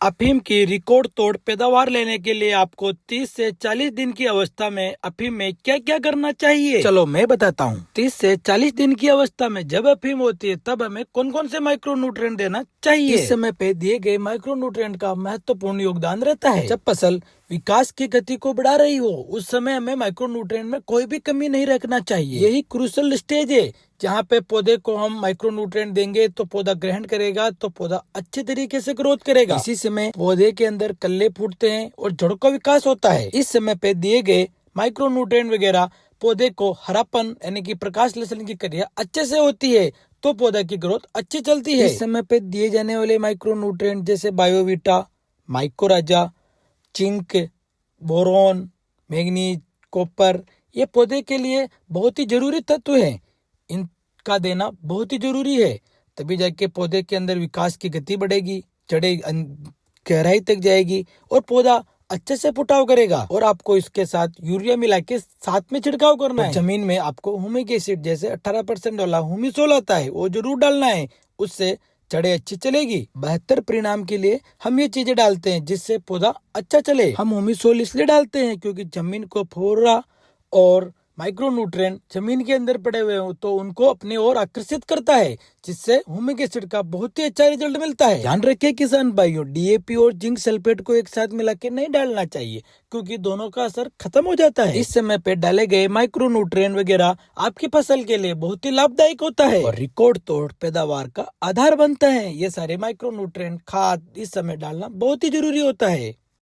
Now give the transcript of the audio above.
अफीम की रिकॉर्ड तोड़ पैदावार लेने के लिए आपको 30 से 40 दिन की अवस्था में अफीम में क्या क्या करना चाहिए, चलो मैं बताता हूँ। 30 से 40 दिन की अवस्था में जब अफीम होती है तब हमें कौन कौन से माइक्रो न्यूट्रिएंट देना चाहिए। इस समय पे दिए गए माइक्रो न्यूट्रिएंट का महत्वपूर्ण योगदान रहता है। जब फसल विकास की गति को बढ़ा रही हो उस समय हमें माइक्रो न्यूट्रिएंट में कोई भी कमी नहीं रखना चाहिए। यही क्रूशल स्टेज है जहाँ पे पौधे को हम माइक्रो न्यूट्रिएंट देंगे तो पौधा ग्रहण करेगा, तो पौधा अच्छे तरीके से ग्रोथ करेगा। इसी समय पौधे के अंदर कल्ले फूटते हैं और जड़ का विकास होता है। इस समय पे दिए गए माइक्रो न्यूट्रिएंट वगैरह पौधे को हरापन यानी कि प्रकाश संश्लेषण की क्रिया अच्छे से होती है, तो पौधा की ग्रोथ अच्छी चलती है। इस समय पे दिए जाने वाले माइक्रो न्यूट्रिएंट जैसे बायोवीटा, माइकोराजा, जिंक, बोरॉन, मैग्नीज, कॉपर, ये पौधे के लिए बहुत ही जरूरी तत्व है। इनका देना बहुत ही जरूरी है, तभी जाके पौधे के अंदर विकास की गति बढ़ेगी, जड़ें गहराई तक जाएगी और पौधा अच्छे से फुटाव करेगा। और आपको इसके साथ यूरिया मिला के साथ में छिड़काव करना है। जमीन में आपको ह्यूमिक एसिड जैसे 18% वाला हुमिसोल आता है वो जरूर डालना है, उससे जड़ें अच्छी चलेगी। बेहतर परिणाम के लिए हम ये चीजें डालते हैं जिससे पौधा अच्छा चले। हम हुमिसोल इसलिए डालते हैं क्योंकि जमीन को फोड़ा और माइक्रो न्यूट्रिएंट जमीन के अंदर पड़े हुए हो तो उनको अपनी ओर आकर्षित करता है, जिससे ह्यूमिक एसिड का बहुत ही अच्छा रिजल्ट मिलता है। ध्यान रखिए किसान भाइयों, डीएपी और जिंक सल्फेट को एक साथ मिला के नहीं डालना चाहिए क्योंकि दोनों का असर खत्म हो जाता है। इस समय पे डाले गए माइक्रो न्यूट्रिएंट वगैरह आपकी फसल के लिए बहुत ही लाभदायक होता है और रिकॉर्ड तोड़ पैदावार का आधार बनता है। ये सारे माइक्रो न्यूट्रिएंट खाद इस समय डालना बहुत ही जरूरी होता है।